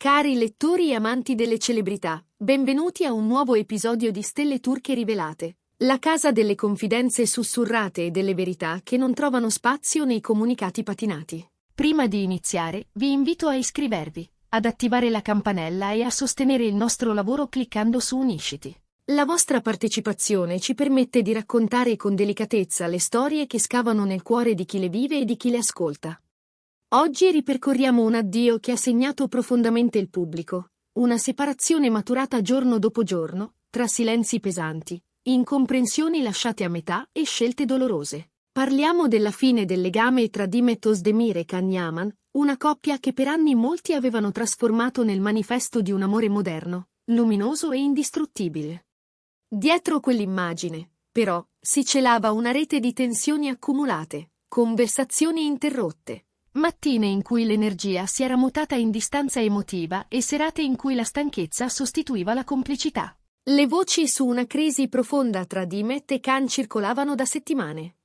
Cari lettori e amanti delle celebrità, benvenuti a un nuovo episodio di Stelle Turche Rivelate, la casa delle confidenze sussurrate e delle verità che non trovano spazio nei comunicati patinati. Prima di iniziare, vi invito a iscrivervi, ad attivare la campanella e a sostenere il nostro lavoro cliccando su Unisciti. La vostra partecipazione ci permette di raccontare con delicatezza le storie che scavano nel cuore di chi le vive e di chi le ascolta. Oggi ripercorriamo un addio che ha segnato profondamente il pubblico, una separazione maturata giorno dopo giorno, tra silenzi pesanti, incomprensioni lasciate a metà e scelte dolorose. Parliamo della fine del legame tra Demet Özdemir e Can Yaman, una coppia che per anni molti avevano trasformato nel manifesto di un amore moderno, luminoso e indistruttibile. Dietro quell'immagine, però, si celava una rete di tensioni accumulate, conversazioni interrotte, mattine in cui l'energia si era mutata in distanza emotiva e serate in cui la stanchezza sostituiva la complicità. Le voci su una crisi profonda tra Demet e Can circolavano da settimane.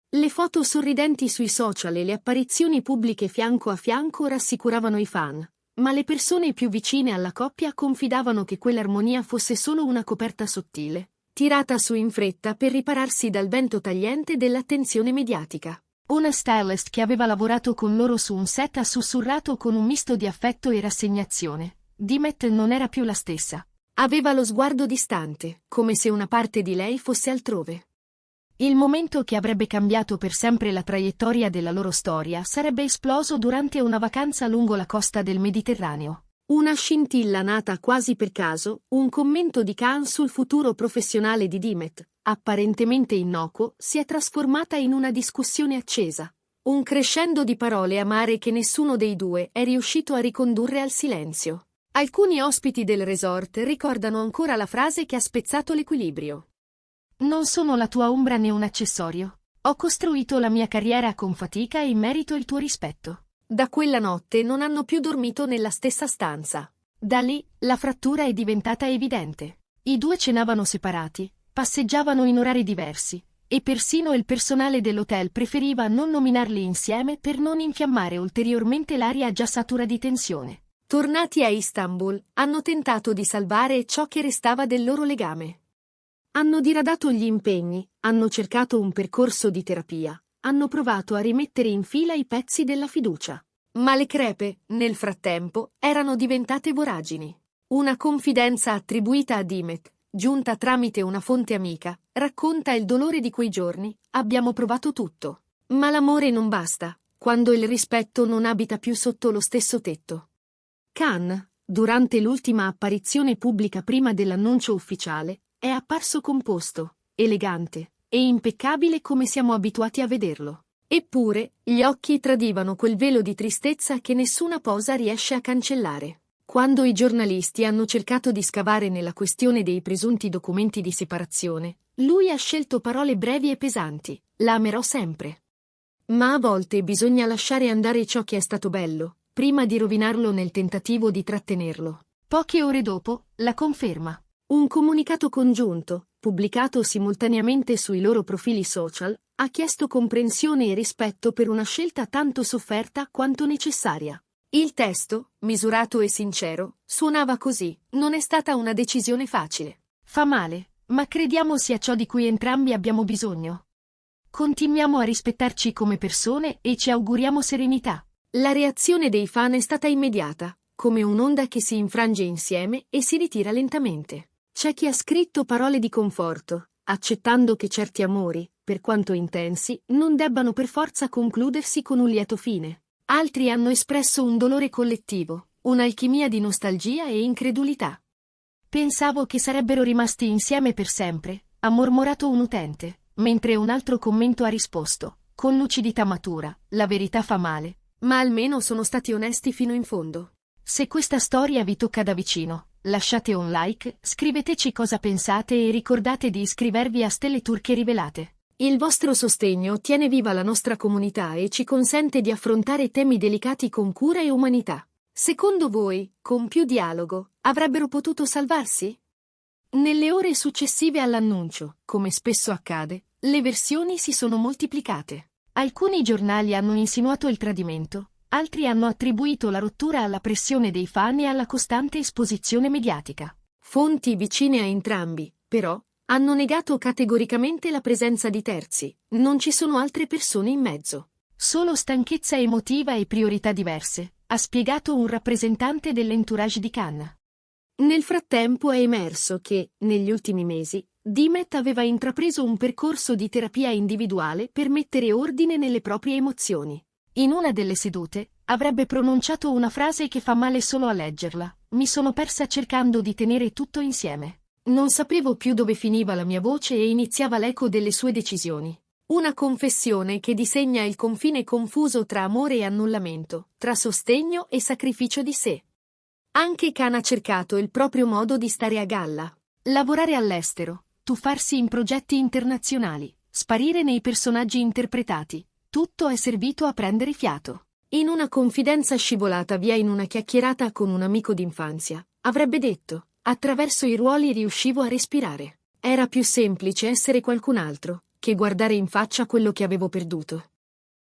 Le foto sorridenti sui social e le apparizioni pubbliche fianco a fianco rassicuravano i fan, ma le persone più vicine alla coppia confidavano che quell'armonia fosse solo una coperta sottile, tirata su in fretta per ripararsi dal vento tagliente dell'attenzione mediatica. Una stylist che aveva lavorato con loro su un set ha sussurrato con un misto di affetto e rassegnazione. Demet non era più la stessa. Aveva lo sguardo distante, come se una parte di lei fosse altrove. Il momento che avrebbe cambiato per sempre la traiettoria della loro storia sarebbe esploso durante una vacanza lungo la costa del Mediterraneo. Una scintilla nata quasi per caso, un commento di Can sul futuro professionale di Demet, apparentemente innocuo, si è trasformata in una discussione accesa. Un crescendo di parole amare che nessuno dei due è riuscito a ricondurre al silenzio. Alcuni ospiti del resort ricordano ancora la frase che ha spezzato l'equilibrio. Non sono la tua ombra né un accessorio. Ho costruito la mia carriera con fatica e merito il tuo rispetto. Da quella notte non hanno più dormito nella stessa stanza. Da lì, la frattura è diventata evidente. I due cenavano separati, passeggiavano in orari diversi, e persino il personale dell'hotel preferiva non nominarli insieme per non infiammare ulteriormente l'aria già satura di tensione. Tornati a Istanbul, hanno tentato di salvare ciò che restava del loro legame. Hanno diradato gli impegni, hanno cercato un percorso di terapia, hanno provato a rimettere in fila i pezzi della fiducia. Ma le crepe, nel frattempo, erano diventate voragini. Una confidenza attribuita a Demet, giunta tramite una fonte amica, racconta il dolore di quei giorni. Abbiamo provato tutto. Ma l'amore non basta, quando il rispetto non abita più sotto lo stesso tetto. Can, durante l'ultima apparizione pubblica prima dell'annuncio ufficiale, è apparso composto, elegante e impeccabile come siamo abituati a vederlo. Eppure, gli occhi tradivano quel velo di tristezza che nessuna posa riesce a cancellare. Quando i giornalisti hanno cercato di scavare nella questione dei presunti documenti di separazione, lui ha scelto parole brevi e pesanti: la amerò sempre. Ma a volte bisogna lasciare andare ciò che è stato bello, prima di rovinarlo nel tentativo di trattenerlo. Poche ore dopo, la conferma. Un comunicato congiunto, pubblicato simultaneamente sui loro profili social, ha chiesto comprensione e rispetto per una scelta tanto sofferta quanto necessaria. Il testo, misurato e sincero, suonava così: non è stata una decisione facile. Fa male, ma crediamo sia ciò di cui entrambi abbiamo bisogno. Continuiamo a rispettarci come persone e ci auguriamo serenità. La reazione dei fan è stata immediata, come un'onda che si infrange insieme e si ritira lentamente. C'è chi ha scritto parole di conforto, accettando che certi amori, per quanto intensi, non debbano per forza concludersi con un lieto fine. Altri hanno espresso un dolore collettivo, un'alchimia di nostalgia e incredulità. Pensavo che sarebbero rimasti insieme per sempre, ha mormorato un utente, mentre un altro commento ha risposto, con lucidità matura: la verità fa male, ma almeno sono stati onesti fino in fondo. Se questa storia vi tocca da vicino, lasciate un like, scriveteci cosa pensate e ricordate di iscrivervi a Stelle Turche Rivelate. Il vostro sostegno tiene viva la nostra comunità e ci consente di affrontare temi delicati con cura e umanità. Secondo voi, con più dialogo, avrebbero potuto salvarsi? Nelle ore successive all'annuncio, come spesso accade, le versioni si sono moltiplicate. Alcuni giornali hanno insinuato il tradimento, altri hanno attribuito la rottura alla pressione dei fan e alla costante esposizione mediatica. Fonti vicine a entrambi, però, hanno negato categoricamente la presenza di terzi, non ci sono altre persone in mezzo. Solo stanchezza emotiva e priorità diverse, ha spiegato un rappresentante dell'entourage di Khan. Nel frattempo è emerso che, negli ultimi mesi, Dimet aveva intrapreso un percorso di terapia individuale per mettere ordine nelle proprie emozioni. In una delle sedute, avrebbe pronunciato una frase che fa male solo a leggerla: mi sono persa cercando di tenere tutto insieme. Non sapevo più dove finiva la mia voce e iniziava l'eco delle sue decisioni. Una confessione che disegna il confine confuso tra amore e annullamento, tra sostegno e sacrificio di sé. Anche Khan ha cercato il proprio modo di stare a galla. Lavorare all'estero, tuffarsi in progetti internazionali, sparire nei personaggi interpretati, tutto è servito a prendere fiato. In una confidenza scivolata via in una chiacchierata con un amico d'infanzia, avrebbe detto: attraverso i ruoli riuscivo a respirare. Era più semplice essere qualcun altro che guardare in faccia quello che avevo perduto.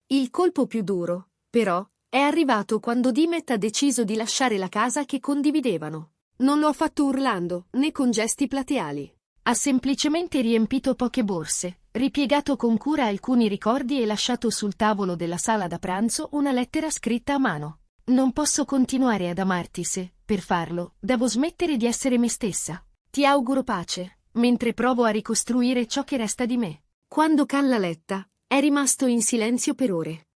Il colpo più duro, però, è arrivato quando Dimet ha deciso di lasciare la casa che condividevano. Non lo ha fatto urlando, né con gesti plateali. Ha semplicemente riempito poche borse, ripiegato con cura alcuni ricordi e lasciato sul tavolo della sala da pranzo una lettera scritta a mano. Non posso continuare ad amarti se, per farlo, devo smettere di essere me stessa. Ti auguro pace, mentre provo a ricostruire ciò che resta di me. Quando Khan l'ha letta, è rimasto in silenzio per ore.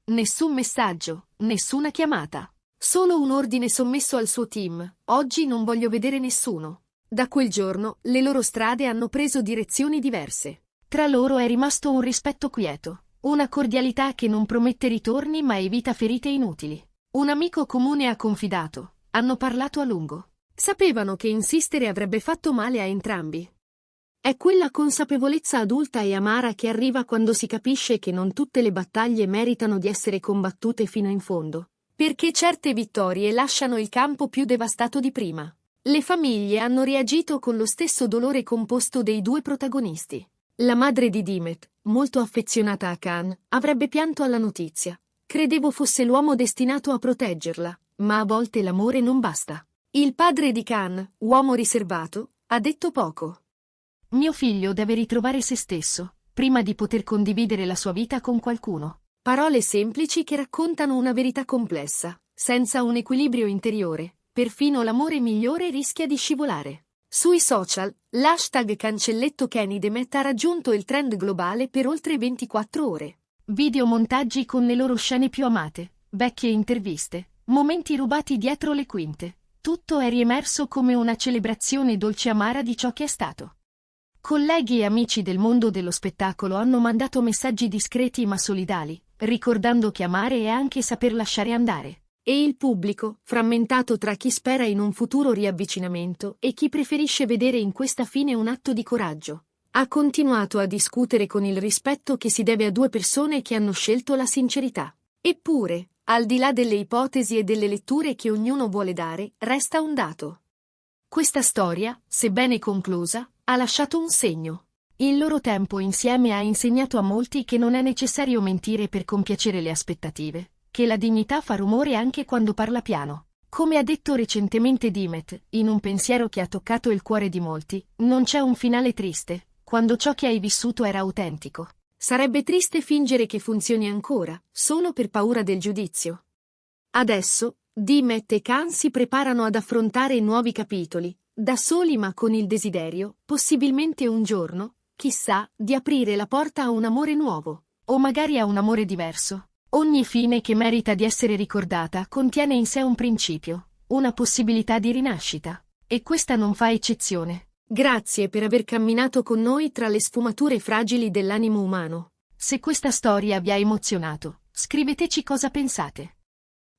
Nessun messaggio, nessuna chiamata. Solo un ordine sommesso al suo team: oggi non voglio vedere nessuno. Da quel giorno, le loro strade hanno preso direzioni diverse. Tra loro è rimasto un rispetto quieto, una cordialità che non promette ritorni ma evita ferite inutili. Un amico comune ha confidato, hanno parlato a lungo. Sapevano che insistere avrebbe fatto male a entrambi. È quella consapevolezza adulta e amara che arriva quando si capisce che non tutte le battaglie meritano di essere combattute fino in fondo, perché certe vittorie lasciano il campo più devastato di prima. Le famiglie hanno reagito con lo stesso dolore composto dei due protagonisti. La madre di Dimet, molto affezionata a Khan, avrebbe pianto alla notizia. Credevo fosse l'uomo destinato a proteggerla, ma a volte l'amore non basta. Il padre di Khan, uomo riservato, ha detto poco. Mio figlio deve ritrovare se stesso, prima di poter condividere la sua vita con qualcuno. Parole semplici che raccontano una verità complessa. Senza un equilibrio interiore, perfino l'amore migliore rischia di scivolare. Sui social, l'hashtag cancelletto Kenny Dimet ha raggiunto il trend globale per oltre 24 ore. Videomontaggi con le loro scene più amate, vecchie interviste, momenti rubati dietro le quinte. Tutto è riemerso come una celebrazione dolce amara di ciò che è stato. Colleghi e amici del mondo dello spettacolo hanno mandato messaggi discreti ma solidali, ricordando che amare è anche saper lasciare andare. E il pubblico, frammentato tra chi spera in un futuro riavvicinamento e chi preferisce vedere in questa fine un atto di coraggio, ha continuato a discutere con il rispetto che si deve a due persone che hanno scelto la sincerità. Eppure, al di là delle ipotesi e delle letture che ognuno vuole dare, resta un dato. Questa storia, sebbene conclusa, ha lasciato un segno. Il loro tempo insieme ha insegnato a molti che non è necessario mentire per compiacere le aspettative, che la dignità fa rumore anche quando parla piano. Come ha detto recentemente Dimet, in un pensiero che ha toccato il cuore di molti, non c'è un finale triste, quando ciò che hai vissuto era autentico. Sarebbe triste fingere che funzioni ancora, solo per paura del giudizio. Adesso, Dimet e Khan si preparano ad affrontare nuovi capitoli, da soli ma con il desiderio, possibilmente un giorno, chissà, di aprire la porta a un amore nuovo, o magari a un amore diverso. Ogni fine che merita di essere ricordata contiene in sé un principio, una possibilità di rinascita. E questa non fa eccezione. Grazie per aver camminato con noi tra le sfumature fragili dell'animo umano. Se questa storia vi ha emozionato, scriveteci cosa pensate.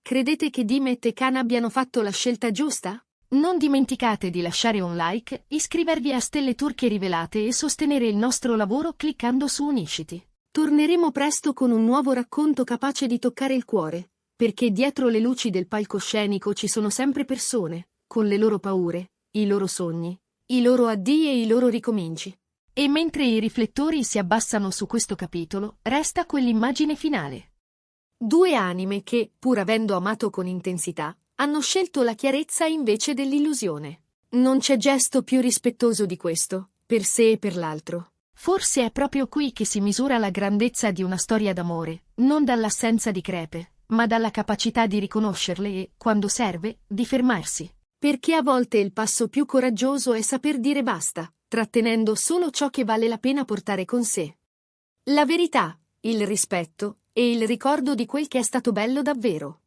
Credete che Dimet e Khan abbiano fatto la scelta giusta? Non dimenticate di lasciare un like, iscrivervi a Stelle Turche Rivelate e sostenere il nostro lavoro cliccando su Unisciti. Torneremo presto con un nuovo racconto capace di toccare il cuore, perché dietro le luci del palcoscenico ci sono sempre persone, con le loro paure, i loro sogni, i loro addii e i loro ricominci. E mentre i riflettori si abbassano su questo capitolo, resta quell'immagine finale. Due anime che, pur avendo amato con intensità, hanno scelto la chiarezza invece dell'illusione. Non c'è gesto più rispettoso di questo, per sé e per l'altro. Forse è proprio qui che si misura la grandezza di una storia d'amore, non dall'assenza di crepe, ma dalla capacità di riconoscerle e, quando serve, di fermarsi. Perché a volte il passo più coraggioso è saper dire basta, trattenendo solo ciò che vale la pena portare con sé. La verità, il rispetto e il ricordo di quel che è stato bello davvero.